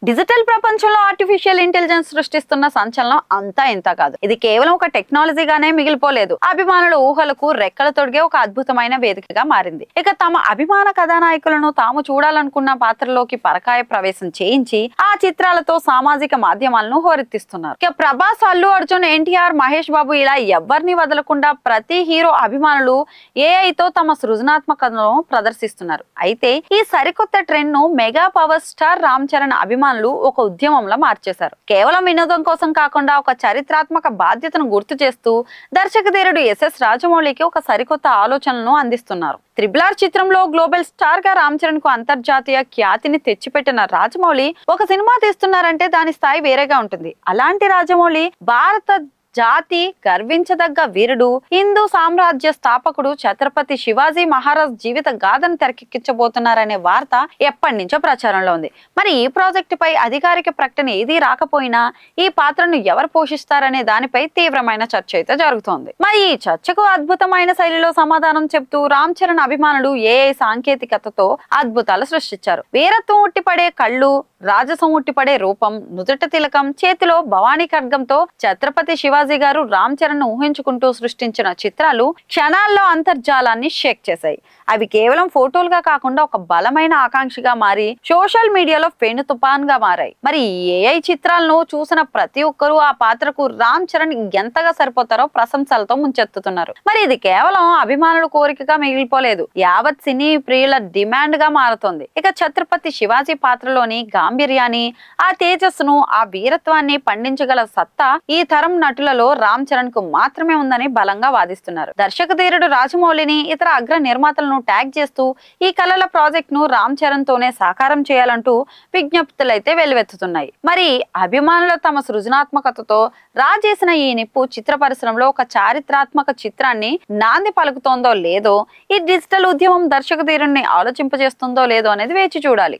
Digital ప్రపంచంలో artificial intelligence సృష్టిస్తున్న సంచలనం అంతా ఇంత కాదు. ఇది కేవలం ఒక టెక్నాలజీగానే మిగిలిపోలేదు. అభిమానుల ఊహలకు రెక్కలు తొడిగే ఒక అద్భుతమైన వేదికగా మారింది. ఇక తమ అభిమాన కథానాయకులను తాము చూడాలనుకున్న పాత్రలోకి పరకాయ ప్రవేశం చేయించి ఆ చిత్రాలతో సామాజిక మాధ్యమాలను హోరెత్తిస్తున్నారు. ఇక ప్రభాస్, అల్లు అర్జున్, ఎన్టీఆర్, మహేష్ బాబు ఇలా ఎవరిని వదలకుండా ప్రతి హీరో అభిమానులు ఏఐతో తమ సృజనాత్మకతను ప్రదర్శిస్తున్నారు. అయితే ఈ సరికొత్త ట్రెండ్ ను mega power star Ram Charan అభిమానులు ఒక ఉద్యమంలో మార్చేశారు. కేవలం వినోదం కోసం కాకుండా ఒక చరిత్రాత్మక బాధ్యతను గుర్తు చేస్తూ దర్శకధీరుడు ఎస్ఎస్ రాజమౌళికి ఒక సరికొత్త ఆలోచనలను అందిస్తున్నారు. RRR చిత్రంలో గ్లోబల్ స్టార్ గా రామ్ చరణ్ కు అంతర్జాతీయ ఖ్యాతిని తెచ్చిపెట్టిన రాజమౌళి ఒక సినిమా తీస్తున్నారంటే దాని స్థాయి వేరేగా ఉంటుంది. అలాంటి రాజమౌళి భారత జాతి గర్వించదగ్గ వీరుడు, హిందూ సామ్రాజ్య స్థాపకుడు ఛత్రపతి శివాజీ మహారాజ్ జీవిత గాథను తెరకెక్కించబోతున్నారనే వార్త ఎప్పటి నుంచో ప్రచారంలో ఉంది. మరి ఈ ప్రాజెక్టు పై అధికారిక ప్రకటన ఏదీ రాకపోయినా ఈ పాత్రను ఎవరు పోషిస్తారనే దానిపై తీవ్రమైన చర్చ అయితే జరుగుతోంది. మరి ఈ చర్చకు అద్భుతమైన శైలిలో సమాధానం చెప్తూ రామ్ చరణ్ అభిమానులు ఏఐ సాంకేతికతతో అద్భుతాలు సృష్టించారు. వీరత్వం ఉట్టిపడే కళ్ళు, రాజసం ఉట్టిపడే రూపం, నుదుట తిలకం, చేతిలో భవానీ ఖడ్గంతో ఛత్రపతి శివాజీ గారు రామ్ చరణ్ ఊహించుకుంటూ సృష్టించిన చిత్రాలు క్షణాల్లో అంతర్జాలాన్ని షేక్ చేశాయి. అవి కేవలం ఫోటోలుగా కాకుండా ఒక బలమైన ఆకాంక్షగా మారి సోషల్ మీడియాలో ఫెను తుఫాన్ గా మారాయి. మరి ఏఐ చిత్రాలను చూసిన ప్రతి ఒక్కరూ ఆ పాత్రకు రామ్ చరణ్ ఎంతగా సరిపోతారో ప్రశంసలతో ముంచెత్తుతున్నారు. మరి ఇది కేవలం అభిమానుల కోరికగా మిగిలిపోలేదు, యావత్ సినీ ప్రియుల డిమాండ్ గా మారుతోంది. ఇక ఛత్రపతి శివాజీ పాత్రలోని గాంభీర్యాన్ని, ఆ తేజస్సును, ఆ వీరత్వాన్ని పండించగల సత్తా ఈ తరం నటులలో రామ్ చరణ్ కు మాత్రమే ఉందని బలంగా వాదిస్తున్నారు. దర్శకధీరుడు రాజమౌళిని, ఇతర అగ్ర నిర్మాతలను ట్యాగ్ చేస్తూ ఈ కళల ప్రాజెక్ట్ ను రామ్ చరణ్ తోనే సాకారం చేయాలంటూ విజ్ఞప్తులైతే వెల్లువెత్తుతున్నాయి. మరి అభిమానులు తమ సృజనాత్మకతతో రాజేసిన ఈ నిప్పు చిత్ర పరిశ్రమలో ఒక చారిత్రాత్మక చిత్రాన్ని నాంది పలుకుతోందో లేదో, ఈ డిజిటల్ ఉద్యమం దర్శకధీరుణ్ణి ఆలోచింపజేస్తుందో లేదో అనేది వేచి చూడాలి.